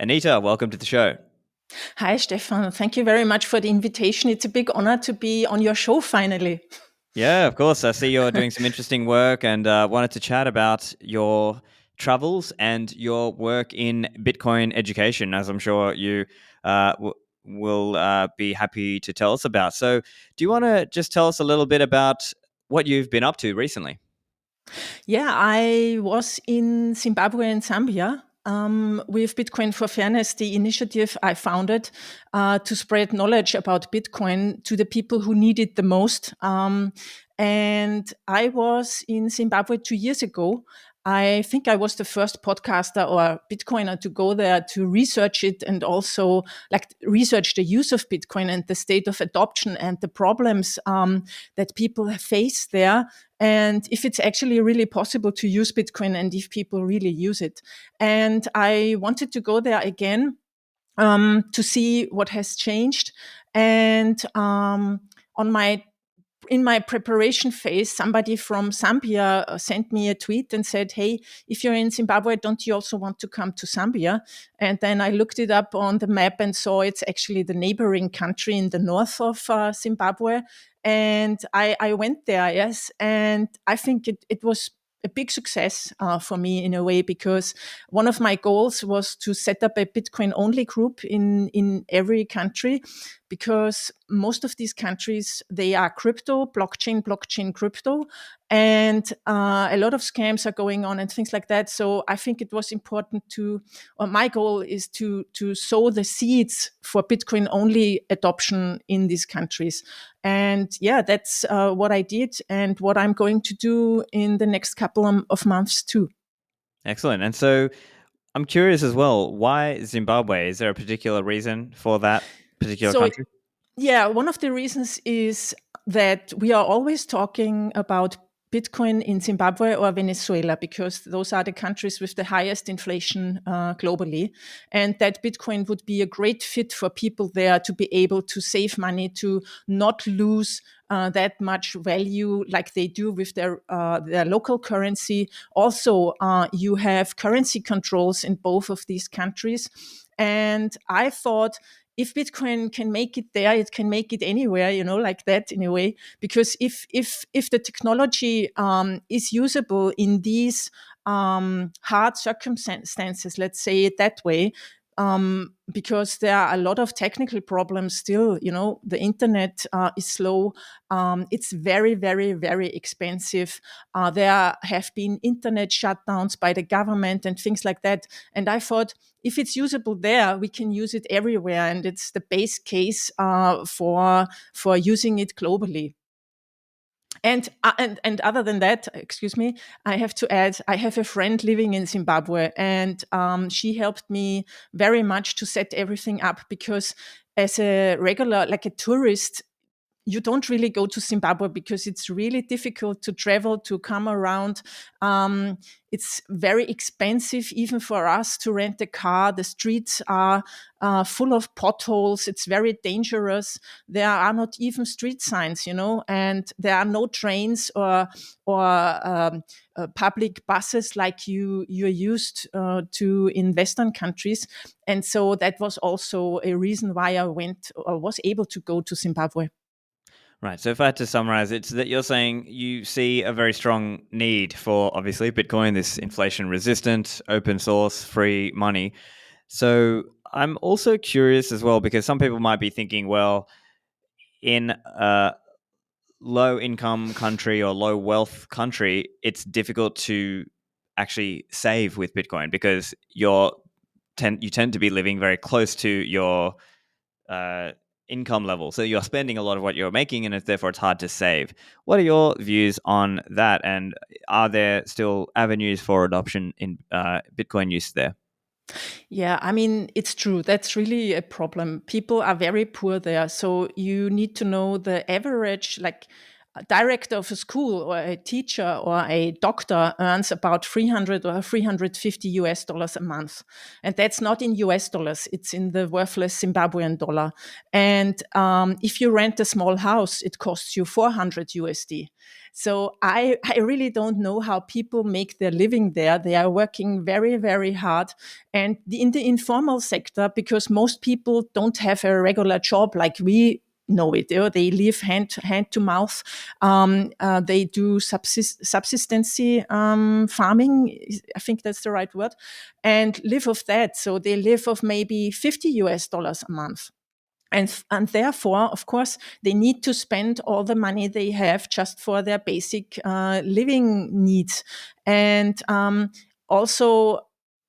Anita, welcome to the show. Hi, Stephan. Thank you very much for the invitation. It's a big honor to be on your show finally. Yeah, of course. I see you're doing some interesting work and wanted to chat about your travels and your work in Bitcoin education, as I'm sure you will be happy to tell us about. So, do you want to just tell us a little bit about what you've been up to recently? Yeah, I was in Zimbabwe and Zambia with Bitcoin for Fairness, the initiative I founded to spread knowledge about Bitcoin to the people who need it the most. And I was in Zimbabwe 2 years ago. I think I was the first podcaster or Bitcoiner to go there to research it and also like research the use of Bitcoin and the state of adoption and the problems that people face there, and if it's actually really possible to use Bitcoin and if people really use it. And I wanted to go there again to see what has changed. And on my in my preparation phase, somebody from Zambia sent me a tweet and said, "Hey, if you're in Zimbabwe, don't you also want to come to Zambia?" And then I looked it up on the map and saw it's actually the neighboring country in the north of Zimbabwe. And I went there, yes. And I think it was a big success for me in a way, because one of my goals was to set up a Bitcoin only group in every country, because most of these countries, they are crypto, blockchain, crypto, and a lot of scams are going on and things like that. So I think it was important or my goal is to sow the seeds for Bitcoin only adoption in these countries. And yeah, that's what I did and what I'm going to do in the next couple of months too. Excellent. And so, I'm curious as well, why Zimbabwe? Is there a particular reason for that particular So country? yeah, one of the reasons is that we are always talking about Bitcoin in Zimbabwe or Venezuela, because those are the countries with the highest inflation globally. And that Bitcoin would be a great fit for people there to be able to save money, to not lose that much value like they do with their local currency. Also, you have currency controls in both of these countries. And I thought, if Bitcoin can make it there, it can make it anywhere, like that in a way. Because if the technology is usable in these hard circumstances, let's say it that way, because there are a lot of technical problems still. The internet is slow. It's very, very, very expensive. There have been internet shutdowns by the government and things like that. And I thought, if it's usable there, we can use it everywhere, and it's the base case for using it globally. And other than that, excuse me, I have to add, I have a friend living in Zimbabwe, and she helped me very much to set everything up, because as a regular, like a tourist, you don't really go to Zimbabwe because it's really difficult to travel, to come around. It's very expensive, even for us, to rent a car. The streets are full of potholes. It's very dangerous. There are not even street signs, and there are no trains or public buses like you're used to in Western countries. And so that was also a reason why I went or was able to go to Zimbabwe. Right. So if I had to summarize, it's that you're saying you see a very strong need for, obviously, Bitcoin, this inflation resistant, open source, free money. So I'm also curious as well, because some people might be thinking, well, in a low income country or low wealth country, it's difficult to actually save with Bitcoin because you tend to be living very close to your uh, income level. So you're spending a lot of what you're making, and therefore it's hard to save. What are your views on that? And are there still avenues for adoption in Bitcoin use there? Yeah, I mean, it's true. That's really a problem. People are very poor there. So you need to know the average, like director of a school or a teacher or a doctor earns about 300 or 350 US dollars a month. And that's not in US dollars, it's in the worthless Zimbabwean dollar. And if you rent a small house, it costs you 400 USD. So I really don't know how people make their living there. They are working very, very hard. And in the informal sector, because most people don't have a regular job like we know it. They live hand to mouth. They do subsistency farming. I think that's the right word, and live of that. So they live of maybe 50 US dollars a month. And therefore, of course, they need to spend all the money they have just for their basic living needs. And also,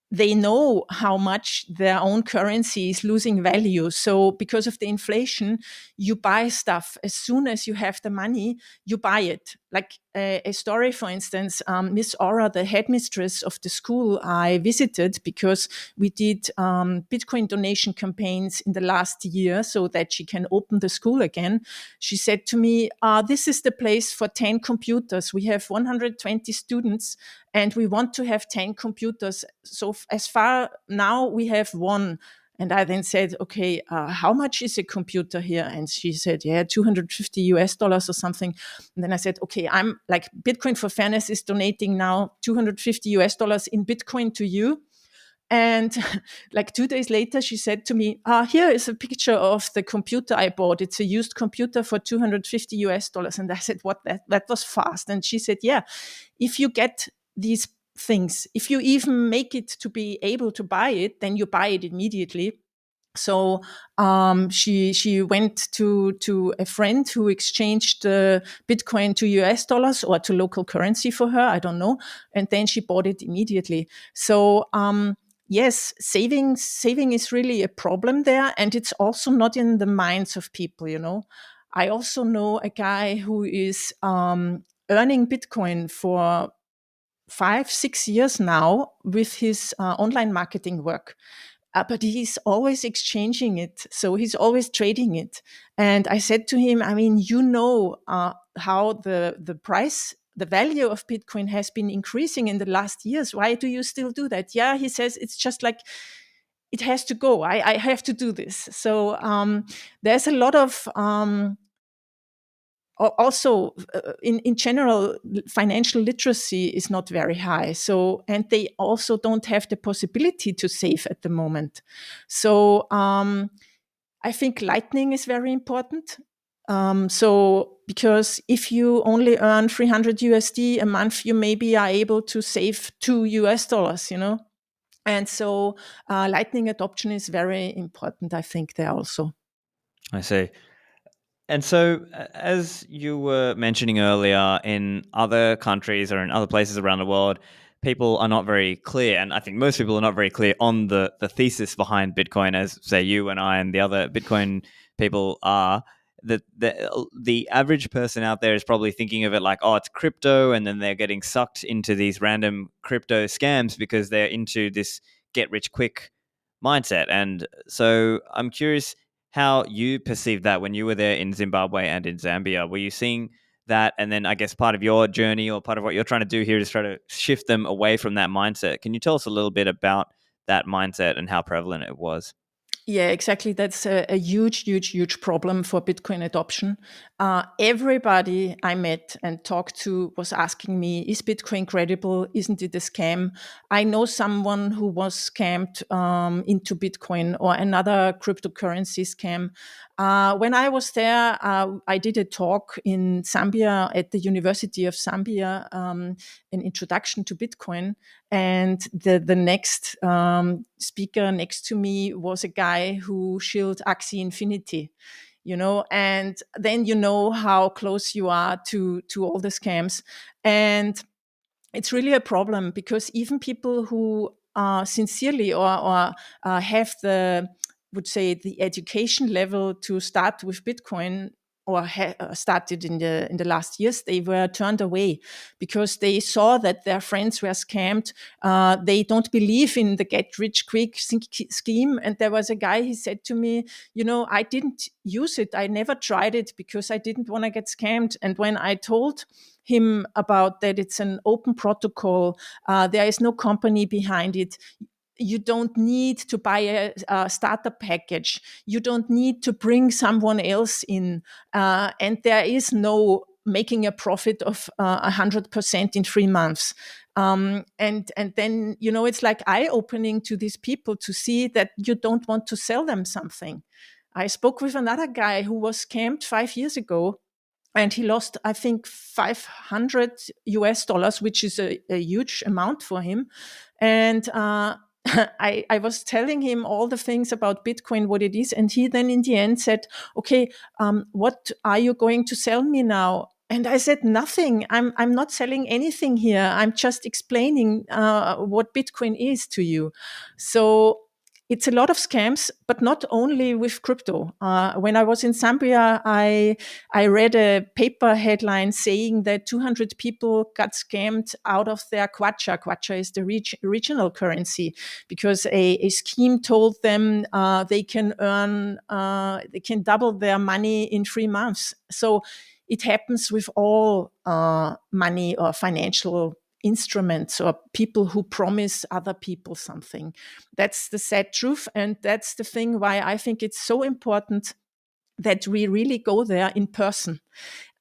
they know how much their own currency is losing value. So because of the inflation, you buy stuff. As soon as you have the money, you buy it. Like a story, for instance, Miss Aura, the headmistress of the school I visited, because we did Bitcoin donation campaigns in the last year so that she can open the school again. She said to me, this is the place for 10 computers. We have 120 students and we want to have 10 computers. So as far now, we have one. And I then said, okay, how much is a computer here? And she said, yeah, 250 US dollars or something. And then I said, okay, I'm like, Bitcoin for Fairness is donating now 250 US dollars in Bitcoin to you. And like 2 days later, she said to me, here is a picture of the computer I bought. It's a used computer for 250 US dollars. And I said, what? That was fast. And she said, yeah, if you get these things, if you even make it to be able to buy it, then you buy it immediately. So she went to a friend who exchanged Bitcoin to US dollars or to local currency for her. I don't know. And then she bought it immediately. So yes, saving is really a problem there, and it's also not in the minds of people. I also know a guy who is earning Bitcoin for 5-6 years now with his online marketing work. But he's always exchanging it. So he's always trading it. And I said to him, I mean, how the price, the value of Bitcoin has been increasing in the last years. Why do you still do that? Yeah, he says, it's just like, it has to go. I have to do this. So there's a lot of also in general, financial literacy is not very high. So, and they also don't have the possibility to save at the moment. So I think Lightning is very important. So because if you only earn 300 USD a month, you maybe are able to save 2 US dollars, And so Lightning adoption is very important, I think, there also. I see. And so, as you were mentioning earlier, in other countries or in other places around the world, people are not very clear, and I think most people are not very clear on the thesis behind Bitcoin, as say you and I and the other Bitcoin people are. That the average person out there is probably thinking of it like, oh, it's crypto, and then they're getting sucked into these random crypto scams because they're into this get rich quick mindset. And so, I'm curious how you perceived that when you were there in Zimbabwe and in Zambia. Were you seeing that? And then I guess part of your journey or part of what you're trying to do here is try to shift them away from that mindset. Can you tell us a little bit about that mindset and how prevalent it was? Yeah, exactly. That's a huge, huge, huge problem for Bitcoin adoption. Everybody I met and talked to was asking me, is Bitcoin credible? Isn't it a scam? I know someone who was scammed into Bitcoin or another cryptocurrency scam. When I was there, I did a talk in Zambia at the University of Zambia, an introduction to Bitcoin. And the next speaker next to me was a guy who shilled Axie Infinity, and then you know how close you are to all the scams. And it's really a problem because even people who sincerely or have would say the education level to start with Bitcoin, or started in the last years, they were turned away because they saw that their friends were scammed. They don't believe in the get rich quick scheme. And there was a guy, he said to me, I didn't use it. I never tried it because I didn't want to get scammed. And when I told him about that, it's an open protocol, there is no company behind it. You don't need to buy a starter package. You don't need to bring someone else in. And there is no making a profit of 100% in 3 months. And then, it's like eye-opening to these people to see that you don't want to sell them something. I spoke with another guy who was scammed 5 years ago, and he lost, I think, $500, which is a huge amount for him. And I was telling him all the things about Bitcoin, what it is. And he then in the end said, okay, what are you going to sell me now? And I said, nothing. I'm not selling anything here. I'm just explaining what Bitcoin is to you. So it's a lot of scams, but not only with crypto. When I was in Zambia, I read a paper headline saying that 200 people got scammed out of their kwacha. Kwacha is the regional currency, because a scheme told them they can double their money in 3 months. So it happens with all money or financial instruments or people who promise other people something. That's the sad truth. And that's the thing why I think it's so important that we really go there in person.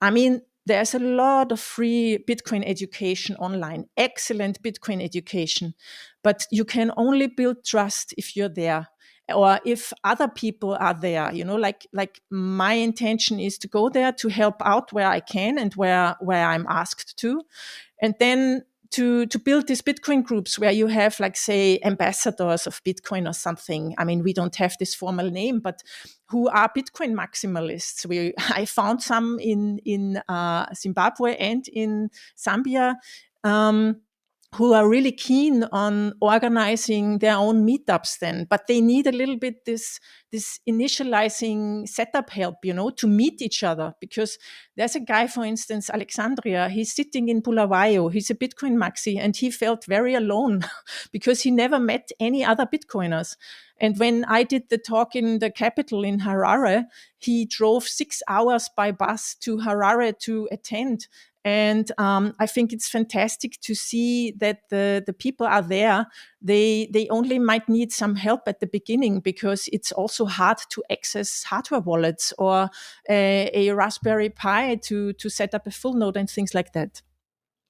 I mean, there's a lot of free Bitcoin education online, excellent Bitcoin education, but you can only build trust if you're there, or if other people are there. Like my intention is to go there to help out where I can and where I'm asked to. And then to build these Bitcoin groups where you have, like, say, ambassadors of Bitcoin or something. I mean, we don't have this formal name, but who are Bitcoin maximalists. I found some in Zimbabwe and in Zambia, who are really keen on organizing their own meetups then, but they need a little bit this initializing setup help, to meet each other. Because there's a guy, for instance, Alexandria, he's sitting in Bulawayo, he's a Bitcoin maxi, and he felt very alone because he never met any other Bitcoiners. And when I did the talk in the capital in Harare, he drove 6 hours by bus to Harare to attend. And I think it's fantastic to see that the people are there. They only might need some help at the beginning, because it's also hard to access hardware wallets or a Raspberry Pi to set up a full node and things like that.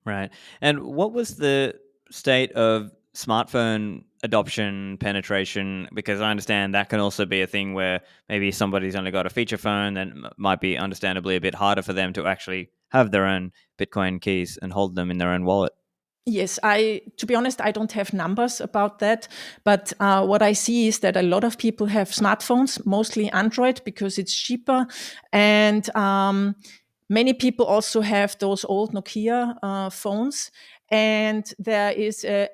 Right. And what was the state of smartphone adoption, penetration? Because I understand that can also be a thing where maybe somebody's only got a feature phone, and might be understandably a bit harder for them to actually have their own Bitcoin keys and hold them in their own wallet. Yes, to be honest, I don't have numbers about that. But what I see is that a lot of people have smartphones, mostly Android, because it's cheaper. And many people also have those old Nokia phones. And there is a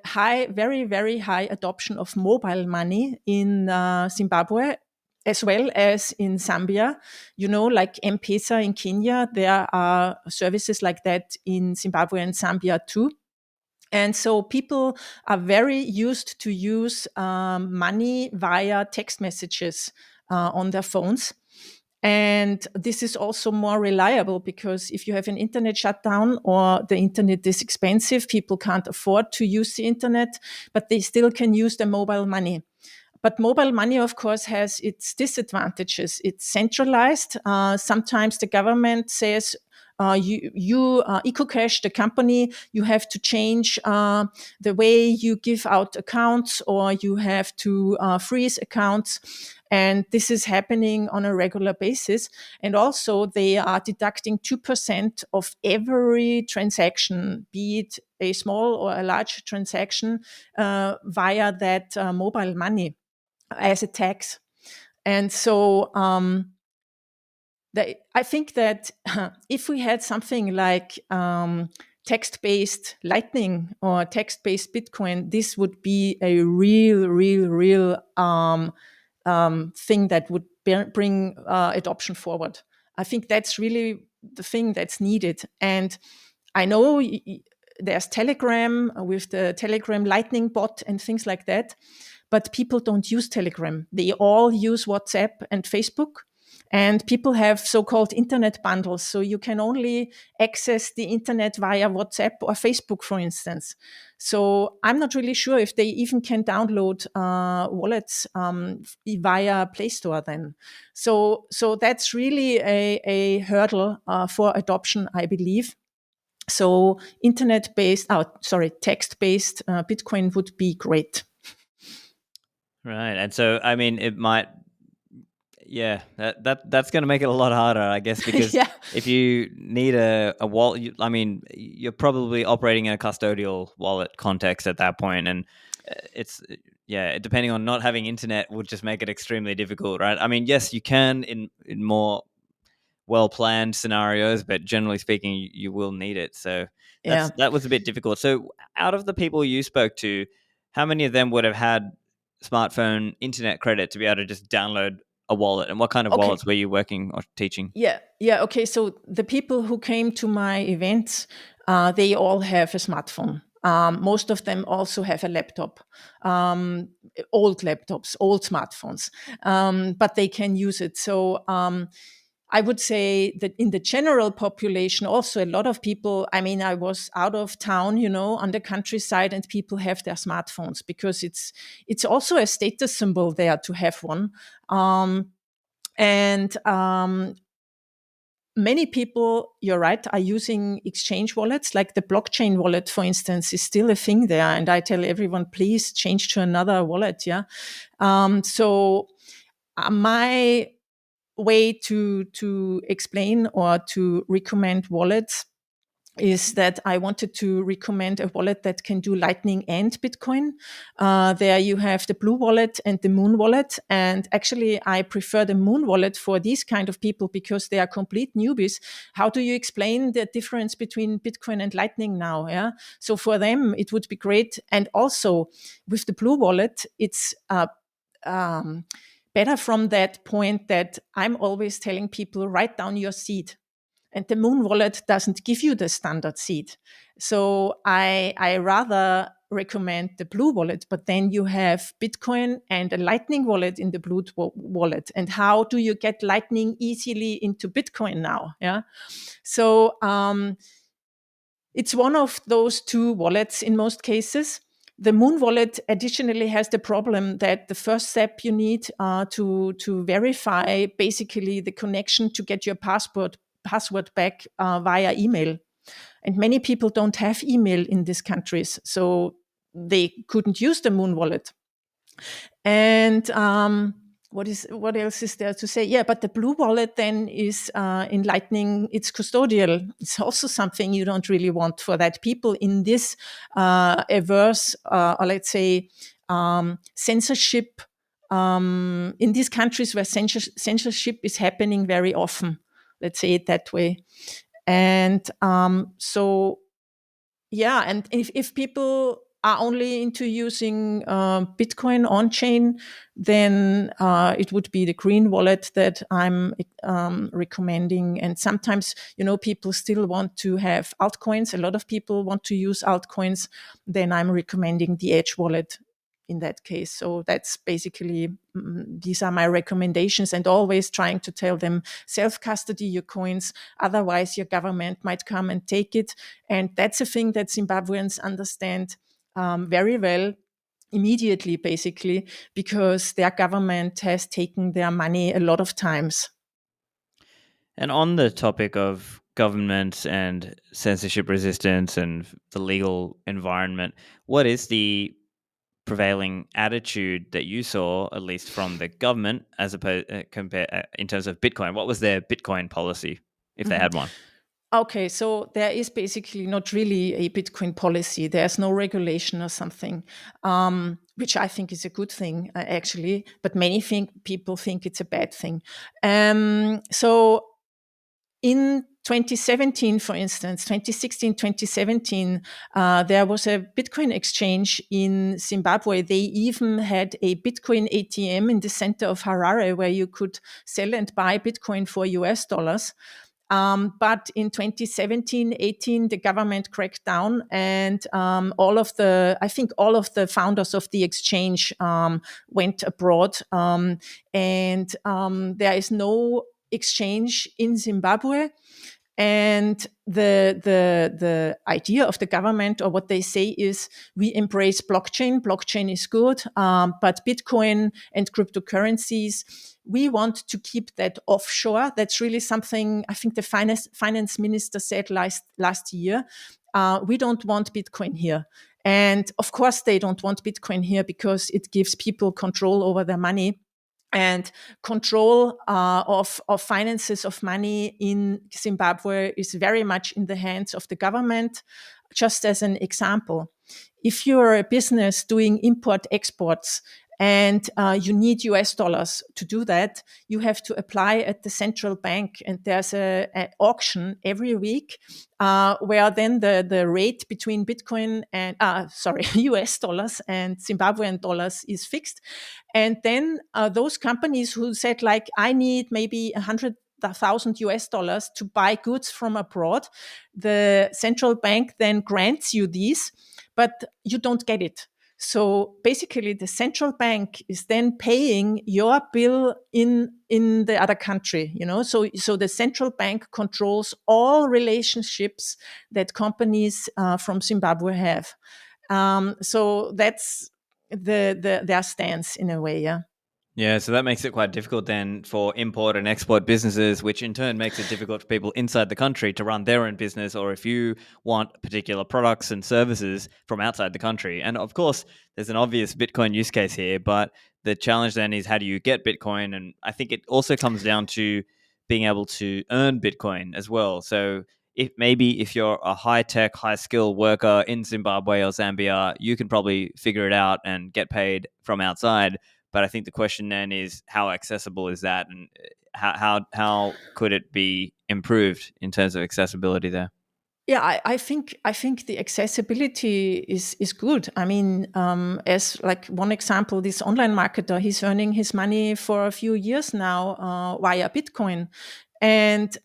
very, very high adoption of mobile money in Zimbabwe, as well as in Zambia. Like M-Pesa in Kenya, there are services like that in Zimbabwe and Zambia too. And so people are very used to use money via text messages on their phones. And this is also more reliable, because if you have an internet shutdown or the internet is expensive, people can't afford to use the internet, but they still can use the mobile money. But mobile money, of course, has its disadvantages. It's centralized. Sometimes the government says, EcoCash, the company, you have to change the way you give out accounts, or you have to freeze accounts. And this is happening on a regular basis. And also they are deducting 2% of every transaction, be it a small or a large transaction, via that mobile money as a tax. And so I think that if we had something like text-based Lightning or text-based Bitcoin, this would be a real thing that would bring adoption forward. I think that's really the thing that's needed. And I know there's Telegram with the Telegram Lightning bot and things like that, but people don't use Telegram. They all use WhatsApp and Facebook. And people have so-called internet bundles. So you can only access the internet via WhatsApp or Facebook, for instance. So I'm not really sure if they even can download wallets via Play Store then. So that's really a hurdle for adoption, I believe. So text-based Bitcoin would be great. Right. And so, I mean, it might, yeah, that's going to make it a lot harder, I guess, because Yeah. if you need a wallet, I mean, you're probably operating in a custodial wallet context at that point, and it's depending on not having internet would just make it extremely difficult, right? I mean, yes, you can in more well-planned scenarios, but generally speaking, you will need it. So Yeah. that was a bit difficult. So out of the people you spoke to, how many of them would have had smartphone internet credit to be able to just download a wallet? And what kind of Okay. wallets were you working or teaching? Yeah. Okay. So the people who came to my events, they all have a smartphone. Most of them also have a laptop, old laptops, old smartphones, but they can use it. So I would say that in the general population, also a lot of people, I mean, I was out of town, on the countryside, and people have their smartphones because it's also a status symbol there to have one. And many people, you're right, are using exchange wallets. Like the blockchain wallet, for instance, is still a thing there. And I tell everyone, please change to another wallet. Yeah. So my way to explain or to recommend wallets is that I wanted to recommend a wallet that can do Lightning and Bitcoin. There you have the Blue Wallet and the Moon Wallet. And actually, I prefer the Moon Wallet for these kind of people because they are complete newbies. How do you explain the difference between Bitcoin and Lightning now? Yeah. So for them, it would be great. And also with the Blue Wallet, it's better from that point that I'm always telling people, write down your seed. And the Moon Wallet doesn't give you the standard seed. So I rather recommend the Blue Wallet, but then you have Bitcoin and a Lightning wallet in the Blue Wallet. And how do you get Lightning easily into Bitcoin now? Yeah. So it's one of those two wallets in most cases. The Moon Wallet additionally has the problem that the first step you need to verify basically the connection to get your password back via email. And many people don't have email in these countries, so they couldn't use the Moon Wallet. And what else is there to say? Yeah, but the Blue Wallet then is in Lightning. It's custodial. It's also something you don't really want for that. People in this averse, or let's say, censorship in these countries where censorship is happening very often. Let's say it that way. And so, yeah, and if people are only into using Bitcoin on chain, then it would be the green wallet that I'm recommending. And sometimes, people still want to have altcoins. A lot of people want to use altcoins. Then I'm recommending the Edge wallet in that case. So that's basically, these are my recommendations, and always trying to tell them self-custody your coins. Otherwise, your government might come and take it. And that's a thing that Zimbabweans understand very well immediately, basically, because their government has taken their money a lot of times. And on the topic of government and censorship resistance and the legal environment, what is the prevailing attitude that you saw, at least from the government, as opposed in terms of Bitcoin? What was their Bitcoin policy, if they had one? Okay, so there is basically not really a Bitcoin policy. There's no regulation or something, which I think is a good thing, actually. But people think it's a bad thing. So in 2017, for instance, 2016, 2017, there was a Bitcoin exchange in Zimbabwe. They even had a Bitcoin ATM in the center of Harare where you could sell and buy Bitcoin for US dollars. But in 2017, 18, the government cracked down, and I think all of the founders of the exchange went abroad. And there is no exchange in Zimbabwe. And the idea of the government, or what they say, is we embrace blockchain. Blockchain is good, but Bitcoin and cryptocurrencies, we want to keep that offshore. That's really something I think the finance minister said last year. We don't want Bitcoin here. And of course, they don't want Bitcoin here because it gives people control over their money. And control of finances, of money in Zimbabwe is very much in the hands of the government. Just as an example, if you're a business doing import-exports and you need US dollars to do that, you have to apply at the central bank. And there's an auction every week where then the rate between Bitcoin and, US dollars and Zimbabwean dollars is fixed. And then those companies who said, like, I need maybe 100,000 US dollars to buy goods from abroad, the central bank then grants you these, but you don't get it. So basically, the central bank is then paying your bill in the other country. So the central bank controls all relationships that companies from Zimbabwe have. So that's their stance in a way. Yeah. Yeah, so that makes it quite difficult then for import and export businesses, which in turn makes it difficult for people inside the country to run their own business, or if you want particular products and services from outside the country. And of course, there's an obvious Bitcoin use case here, but the challenge then is how do you get Bitcoin? And I think it also comes down to being able to earn Bitcoin as well. So if you're a high-tech, high-skill worker in Zimbabwe or Zambia, you can probably figure it out and get paid from outside. But I think the question then is how accessible is that, and how could it be improved in terms of accessibility there? Yeah, I think the accessibility is good. I mean, as like one example, this online marketer, he's earning his money for a few years now via Bitcoin, and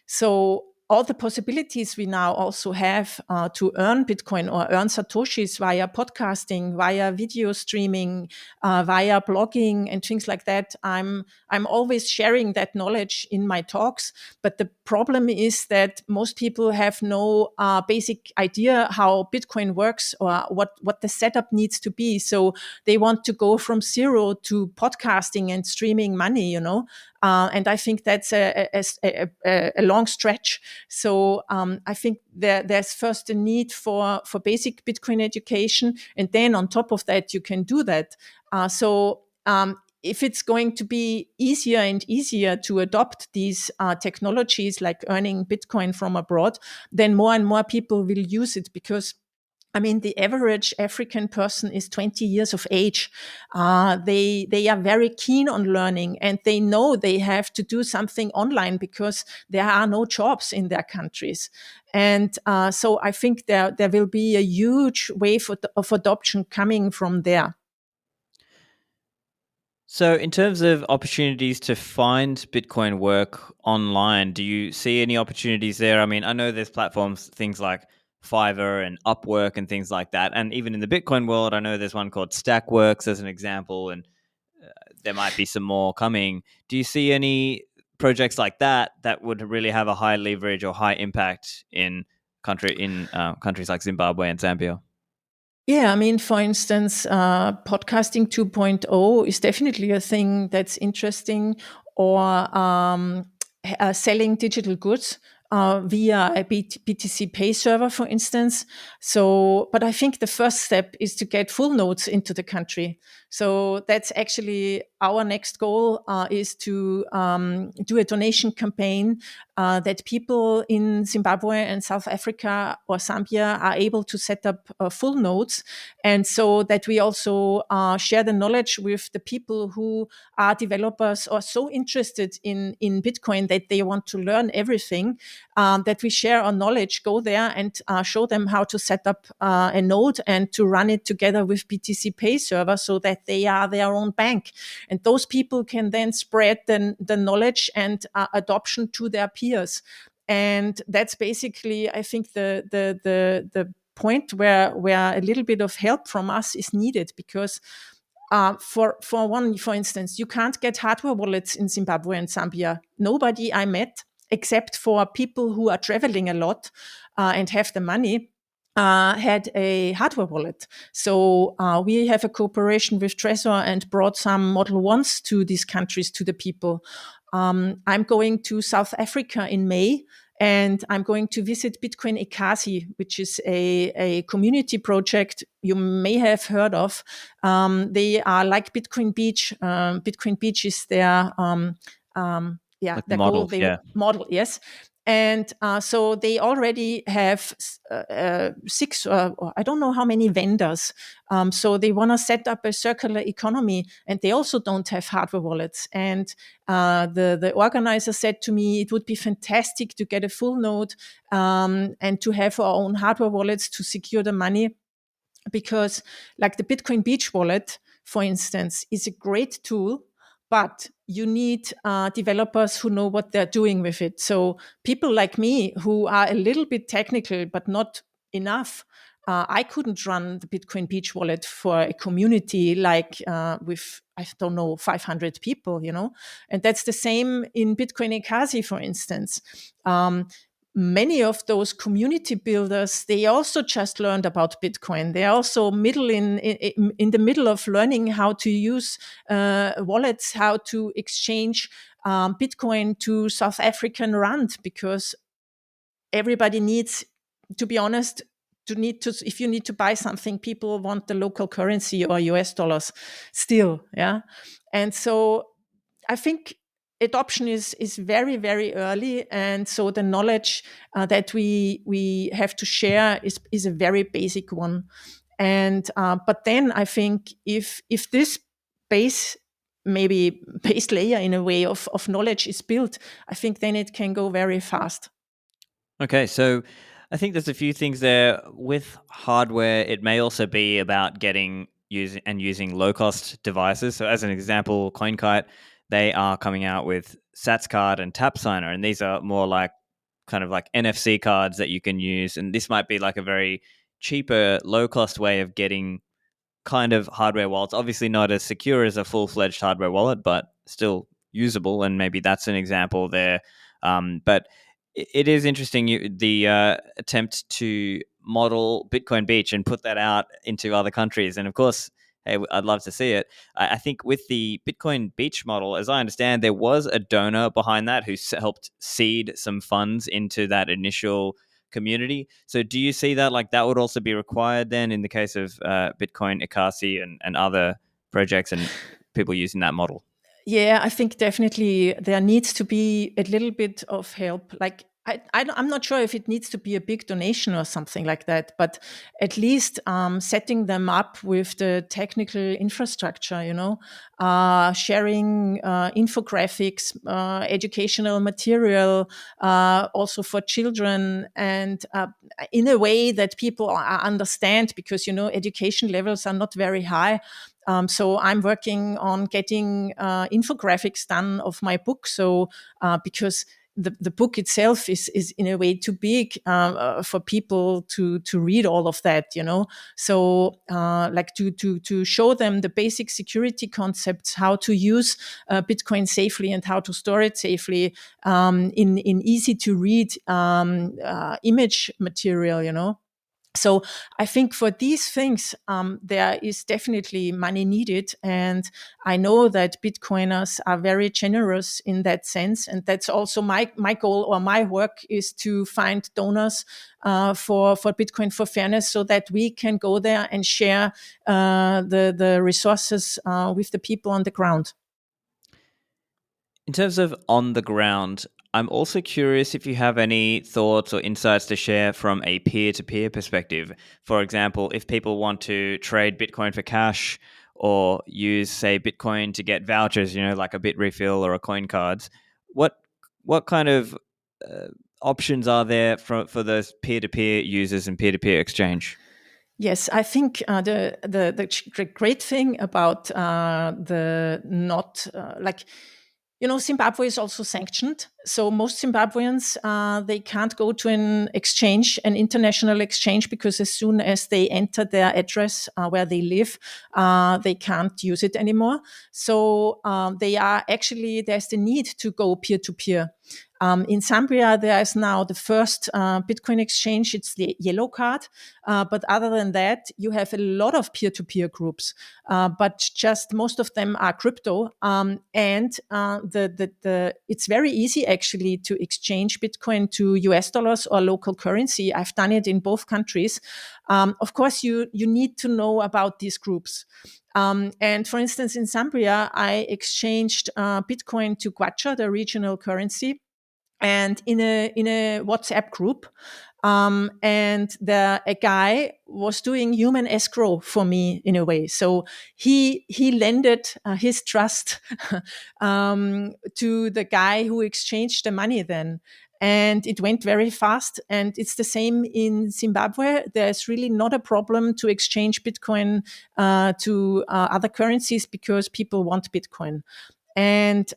so all the possibilities we now also have to earn Bitcoin or earn Satoshis via podcasting, via video streaming, via blogging and things like that. I'm always sharing that knowledge in my talks. But the problem is that most people have no basic idea how Bitcoin works or what the setup needs to be. So they want to go from zero to podcasting and streaming money, and I think that's a long stretch. So I think there's first a need for basic Bitcoin education, and then on top of that, you can do that. If it's going to be easier and easier to adopt these technologies like earning Bitcoin from abroad, then more and more people will use it because the average African person is 20 years of age. They are very keen on learning, and they know they have to do something online because there are no jobs in their countries. And so I think there will be a huge wave of adoption coming from there. So in terms of opportunities to find Bitcoin work online, do you see any opportunities there? I mean, I know there's platforms, things like Fiverr and Upwork and things like that. And even in the Bitcoin world, I know there's one called Stackworks as an example, and there might be some more coming. Do you see any projects like that would really have a high leverage or high impact in countries like Zimbabwe and Zambia? Yeah, for instance, podcasting 2.0 is definitely a thing that's interesting, or selling digital goods via a BTC Pay server, for instance. So, but I think the first step is to get full nodes into the country. So that's actually our next goal, is to do a donation campaign that people in Zimbabwe and South Africa or Zambia are able to set up full nodes, and so that we also share the knowledge with the people who are developers or so interested in Bitcoin that they want to learn everything, that we share our knowledge, go there and show them how to set up a node and to run it together with BTC Pay server so that they are their own bank. And those people can then spread the knowledge and adoption to their peers. And that's basically, I think, the point where a little bit of help from us is needed, because for instance, you can't get hardware wallets in Zimbabwe and Zambia. Nobody I met, except for people who are traveling a lot and have the money, had a hardware wallet. So we have a cooperation with Trezor and brought some Model 1s to these countries, to the people. I'm going to South Africa in May, and I'm going to visit Bitcoin Ekasi, which is a community project you may have heard of. They are like Bitcoin Beach. Bitcoin Beach is their Like their model, goal. yeah. Model, yes. And so they already have 6, or I don't know how many vendors. So they want to set up a circular economy, and they also don't have hardware wallets. And the organizer said to me, it would be fantastic to get a full node and to have our own hardware wallets to secure the money. Because like the Bitcoin Beach wallet, for instance, is a great tool, but you need developers who know what they're doing with it. So people like me who are a little bit technical, but not enough, I couldn't run the Bitcoin Beach wallet for a community like with, I don't know, 500 people, And that's the same in Bitcoin Ekasi, for instance. Many of those community builders, they also just learned about Bitcoin. They're also in the middle of learning how to use wallets, how to exchange Bitcoin to South African rand, because everybody needs, to be honest, if you need to buy something, people want the local currency or US dollars still, yeah. And so I think adoption is very, very early, and so the knowledge that we have to share is a very basic one. And but then I think if this base, maybe base layer in a way of knowledge is built, I think then it can go very fast. Okay, so I think there's a few things there. With hardware, it may also be about using low cost devices. So, as an example, CoinKite, they are coming out with SatsCard and TapSigner, and these are more like kind of like NFC cards that you can use. And this might be like a very cheaper, low cost way of getting kind of hardware wallets. Obviously, not as secure as a full fledged hardware wallet, but still usable. And maybe that's an example there. But it is interesting, the attempt to model Bitcoin Beach and put that out into other countries. And of course, hey, I'd love to see it. I think with the Bitcoin Beach model, as I understand, there was a donor behind that who helped seed some funds into that initial community. So do you see that like that would also be required then in the case of Bitcoin Ekasi and other projects and people using that model? Yeah, I think definitely there needs to be a little bit of help. Like, I'm not sure if it needs to be a big donation or something like that, but at least setting them up with the technical infrastructure, sharing infographics, educational material, also for children, and in a way that people understand, because, education levels are not very high. So I'm working on getting infographics done of my book. So because the book itself is in a way too big for people to read all of that, So like to show them the basic security concepts, how to use Bitcoin safely and how to store it safely in easy to read image material, So I think for these things, there is definitely money needed. And I know that Bitcoiners are very generous in that sense. And that's also my goal, or my work, is to find donors for Bitcoin for Fairness, so that we can go there and share the resources with the people on the ground. In terms of on the ground, I'm also curious if you have any thoughts or insights to share from a peer-to-peer perspective. For example, if people want to trade Bitcoin for cash or use, say, Bitcoin to get vouchers, like a Bit Refill or a coin cards, what what kind of uh, options are there for those peer-to-peer users and peer-to-peer exchange? Yes, I think the great thing about the not like, Zimbabwe is also sanctioned. So most Zimbabweans, they can't go to an international exchange, because as soon as they enter their address where they live, they can't use it anymore. So there's the need to go peer to peer. In Zambia, there is now the first Bitcoin exchange. It's the yellow card. But other than that, you have a lot of peer-to-peer groups. But just most of them are crypto. And it's very easy actually to exchange Bitcoin to US dollars or local currency. I've done it in both countries. Of course, you need to know about these groups. And for instance, in Zambia, I exchanged Bitcoin to Kwacha, the regional currency, and in a WhatsApp group. And a guy was doing human escrow for me in a way. So he lended his trust to the guy who exchanged the money then. And it went very fast. And it's the same in Zimbabwe. There's really not a problem to exchange Bitcoin to other currencies, because people want Bitcoin. And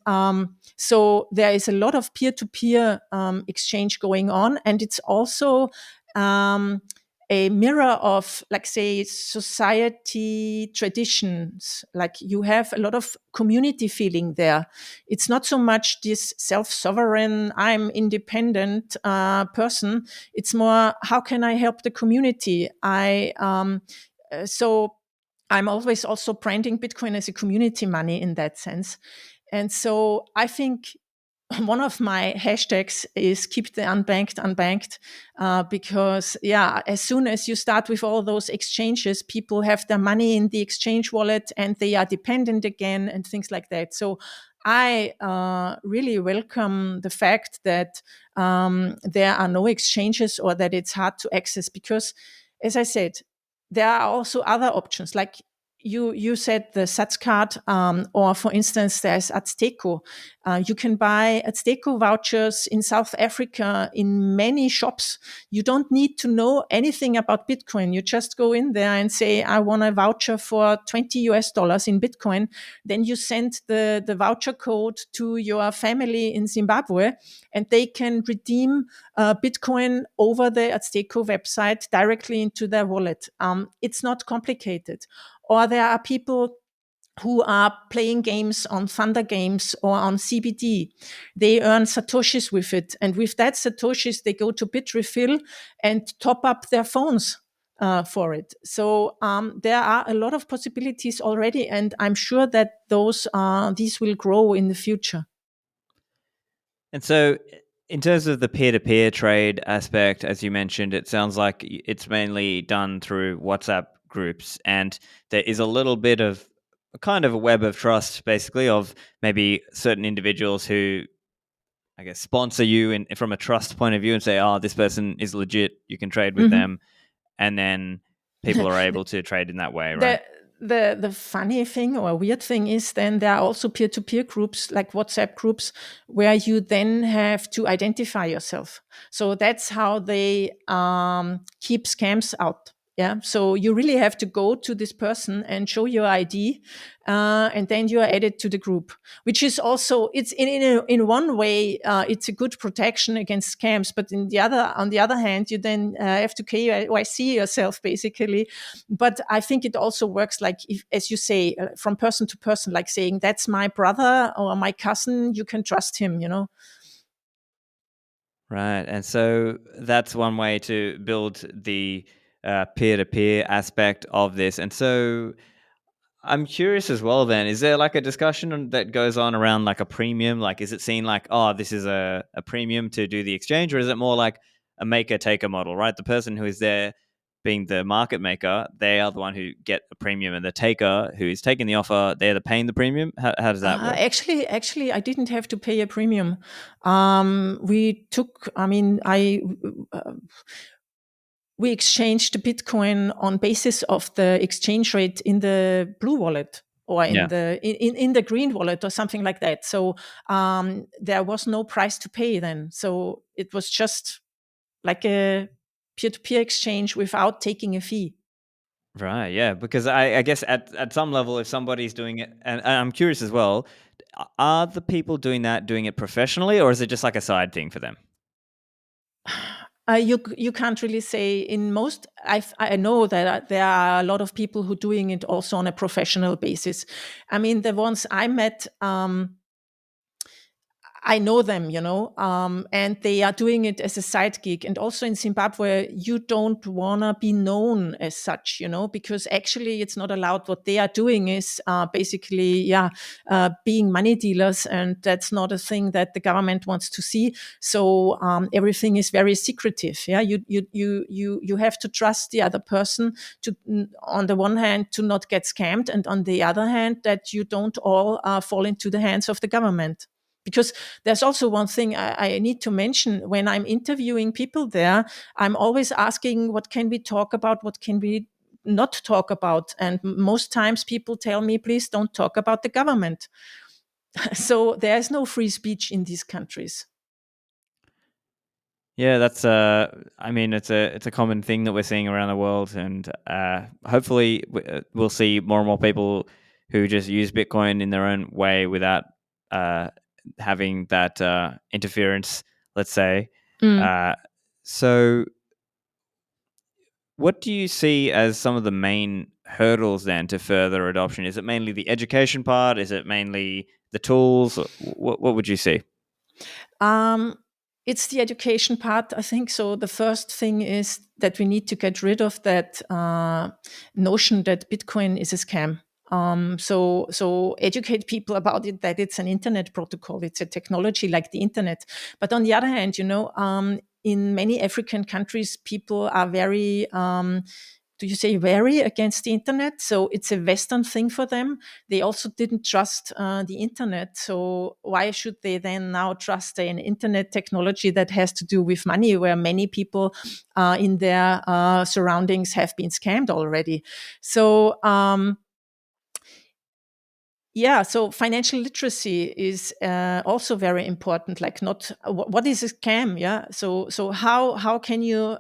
so there is a lot of peer-to-peer exchange going on. And it's also a mirror of, like, say, society traditions. Like, you have a lot of community feeling there. It's not so much this self-sovereign, I'm independent person. It's more, how can I help the community? So I'm always also branding Bitcoin as a community money in that sense. And so I think one of my hashtags is keep the unbanked, because, yeah, as soon as you start with all those exchanges, people have their money in the exchange wallet and they are dependent again and things like that. So I really welcome the fact that there are no exchanges, or that it's hard to access, because, as I said, there are also other options. Like you said, the Sats card, or for instance, there's Azteco. You can buy Azteco vouchers in South Africa in many shops. You don't need to know anything about Bitcoin. You just go in there and say, I want a voucher for $20 in Bitcoin. Then you send the voucher code to your family in Zimbabwe, and they can redeem Bitcoin over the Azteco website directly into their wallet. It's not complicated. Or there are people who are playing games on Thunder Games or on CBD. They earn Satoshis with it. And with that Satoshis, they go to Bitrefill and top up their phones for it. So there are a lot of possibilities already. And I'm sure that these will grow in the future. And so, in terms of the peer-to-peer trade aspect, as you mentioned, it sounds like it's mainly done through WhatsApp groups, and there is a little bit of a kind of a web of trust, basically, of maybe certain individuals who, I guess, sponsor you from a trust point of view and say, "Oh, this person is legit. You can trade with Mm-hmm. them," and then people are able to trade in that way, right? The funny thing or weird thing is, then there are also peer-to-peer groups, like WhatsApp groups, where you then have to identify yourself. So that's how they keep scams out. Yeah. So you really have to go to this person and show your ID, and then you are added to the group, which is also, it's in one way, it's a good protection against scams. But on the other hand, you then have to KYC yourself, basically. But I think it also works, like, if, as you say, from person to person, like saying, that's my brother or my cousin, you can trust him. Right. And so that's one way to build the peer-to-peer aspect of this. And so I'm curious as well then, is there like a discussion that goes on around like a premium? Like, is it seen like, oh, this is a premium to do the exchange, or is it more like a maker-taker model, right? The person who is there being the market maker, they are the one who get a premium, and the taker who is taking the offer, they're the paying the premium. How does that work? Actually, I didn't have to pay a premium. We took, uh, we exchanged the Bitcoin on basis of the exchange rate in the blue wallet or in Yeah. the green wallet or something like that. So there was no price to pay then. So it was just like a peer-to-peer exchange without taking a fee. Right, yeah, because I guess at some level, if somebody's doing it, and I'm curious as well, are the people doing it professionally, or is it just like a side thing for them? You can't really say. In most, I know that there are a lot of people who doing it also on a professional basis. I mean, the ones I met, I know them, and they are doing it as a side gig. And also in Zimbabwe, you don't want to be known as such, because actually it's not allowed. What they are doing is basically, being money dealers. And that's not a thing that the government wants to see. So everything is very secretive. Yeah, you have to trust the other person to, on the one hand, to not get scammed, and on the other hand, that you don't all fall into the hands of the government. Because there's also one thing I need to mention. When I'm interviewing people there, I'm always asking, what can we talk about? What can we not talk about? And most times people tell me, please don't talk about the government. So there's no free speech in these countries. Yeah, that's I mean, it's a common thing that we're seeing around the world, and hopefully we'll see more and more people who just use Bitcoin in their own way without uh, having that interference. Let's say. Mm. Uh, so, what do you see as some of the main hurdles then to further adoption? Is it mainly the education part? Is it mainly the tools? What would you see? Um, it's the education part, I think. So the first thing is that we need to get rid of that notion that Bitcoin is a scam. So educate people about it, that it's an internet protocol, it's a technology like the internet. But on the other hand, in many African countries, people are very do you say wary against the internet? So it's a Western thing for them. They also didn't trust the internet. So why should they then now trust an internet technology that has to do with money, where many people in their surroundings have been scammed already? So so financial literacy is also very important. Like, not what is a scam? Yeah, so how can you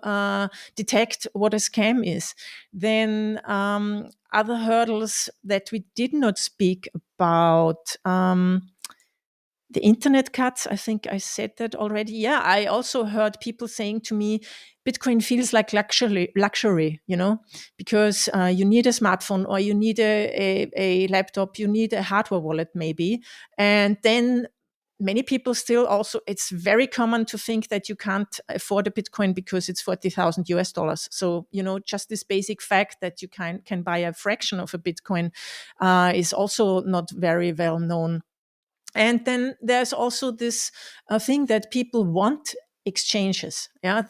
detect what a scam is? Then other hurdles that we did not speak about. The internet cuts, I think I said that already. Yeah, I also heard people saying to me, Bitcoin feels like luxury, because you need a smartphone, or you need a laptop, you need a hardware wallet maybe. And then many people still also, it's very common to think that you can't afford a Bitcoin because it's 40,000 US dollars. So, just this basic fact that you can buy a fraction of a Bitcoin is also not very well known. And then there's also this thing that people want exchanges. Yeah,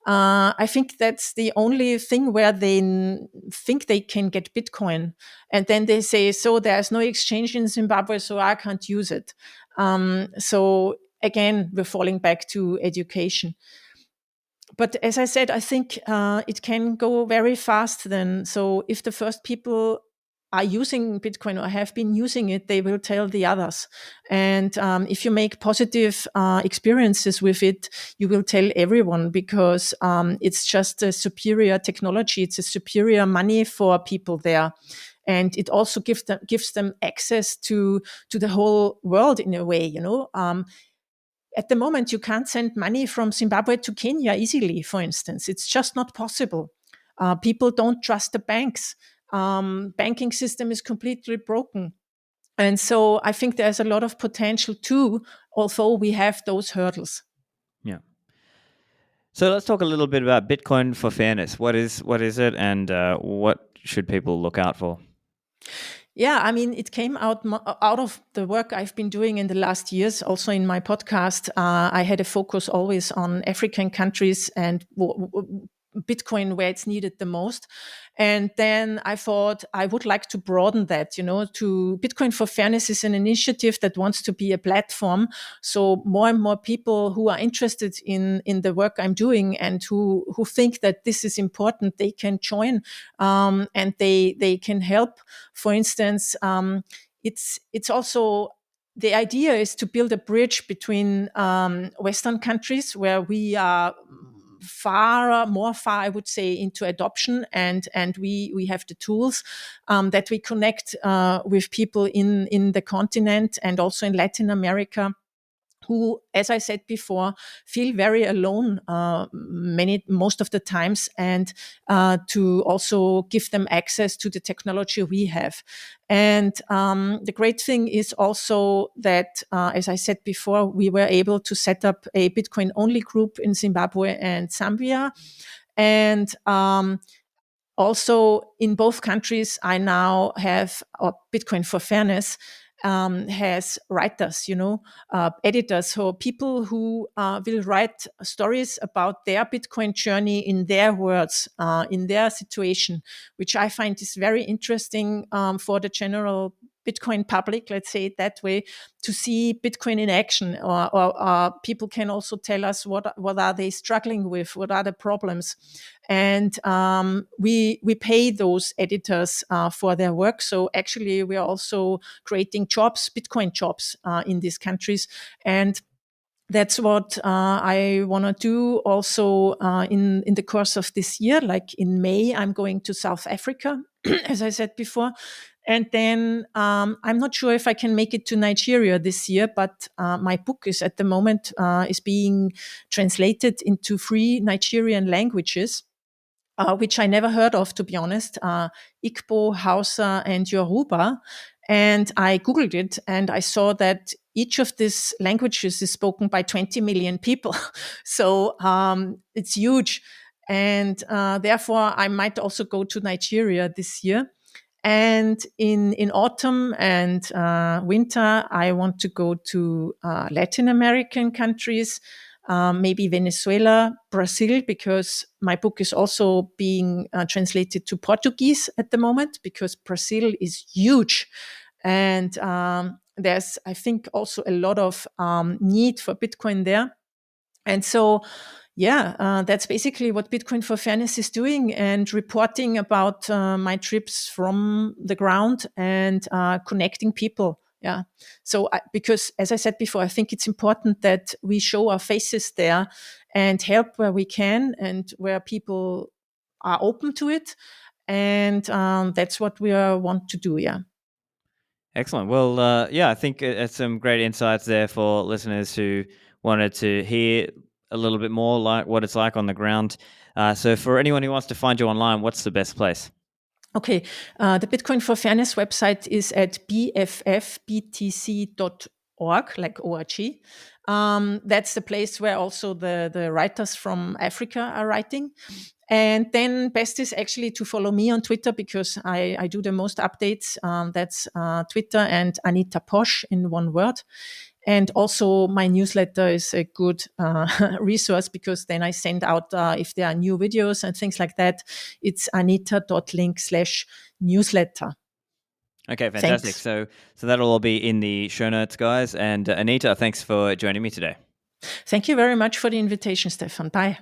I think that's the only thing where they think they can get Bitcoin, and then they say, so there's no exchange in Zimbabwe, so I can't use it. So again, we're falling back to education. But as I said, I think it can go very fast then. So if the first people are using Bitcoin or have been using it, they will tell the others. And if you make positive experiences with it, you will tell everyone, because it's just a superior technology. It's a superior money for people there. And it also gives them access to the whole world in a way, at the moment, you can't send money from Zimbabwe to Kenya easily, for instance. It's just not possible. People don't trust the banks. Banking system is completely broken. And so I think there's a lot of potential too, although we have those hurdles. Yeah. So let's talk a little bit about Bitcoin for Fairness. What is it, and what should people look out for? Yeah, I mean, it came out of the work I've been doing in the last years. Also, in my podcast, I had a focus always on African countries and Bitcoin where it's needed the most. And then I thought I would like to broaden that, to Bitcoin for Fairness is an initiative that wants to be a platform. So more and more people who are interested in the work I'm doing and who think that this is important, they can join, and they can help. For instance, it's also the idea is to build a bridge between Western countries where we are more far, I would say, into adoption, and we have the tools that we connect with people in the continent and also in Latin America, who, as I said before, feel very alone most of the times, and to also give them access to the technology we have. And the great thing is also that, as I said before, we were able to set up a Bitcoin-only group in Zimbabwe and Zambia. And also in both countries, I now have Bitcoin for Fairness has writers, editors, so people who will write stories about their Bitcoin journey in their words, in their situation, which I find is very interesting for the general Bitcoin public, let's say it that way, to see Bitcoin in action. Or people can also tell us what are they struggling with, what are the problems. And we pay those editors for their work. So actually, we are also creating jobs, Bitcoin jobs, in these countries. And that's what I want to do also in the course of this year. Like in May, I'm going to South Africa, as I said before. And then I'm not sure if I can make it to Nigeria this year, but my book is at the moment is being translated into 3 Nigerian languages. Which I never heard of, to be honest, Igbo, Hausa, and Yoruba. And I Googled it and I saw that each of these languages is spoken by 20 million people. So it's huge. And therefore, I might also go to Nigeria this year. And in autumn and winter, I want to go to Latin American countries, maybe Venezuela, Brazil, because my book is also being translated to Portuguese at the moment, because Brazil is huge. And there's, I think, also a lot of need for Bitcoin there. And so, yeah, that's basically what Bitcoin for Fairness is doing, and reporting about my trips from the ground and connecting people. Yeah. So, because as I said before, I think it's important that we show our faces there and help where we can and where people are open to it. And that's what we want to do. Yeah. Excellent. Well, yeah, I think it's some great insights there for listeners who wanted to hear a little bit more like what it's like on the ground. So for anyone who wants to find you online, what's the best place? Okay, the Bitcoin for Fairness website is at bffbtc.org, like ORG. That's the place where also the writers from Africa are writing. And then best is actually to follow me on Twitter, because I do the most updates. That's Twitter and Anita Posch in one word. And also my newsletter is a good resource, because then I send out, if there are new videos and things like that, it's anita.link/newsletter. Okay, fantastic. Thanks. So that'll all be in the show notes, guys. And Anita, thanks for joining me today. Thank you very much for the invitation, Stephan. Bye.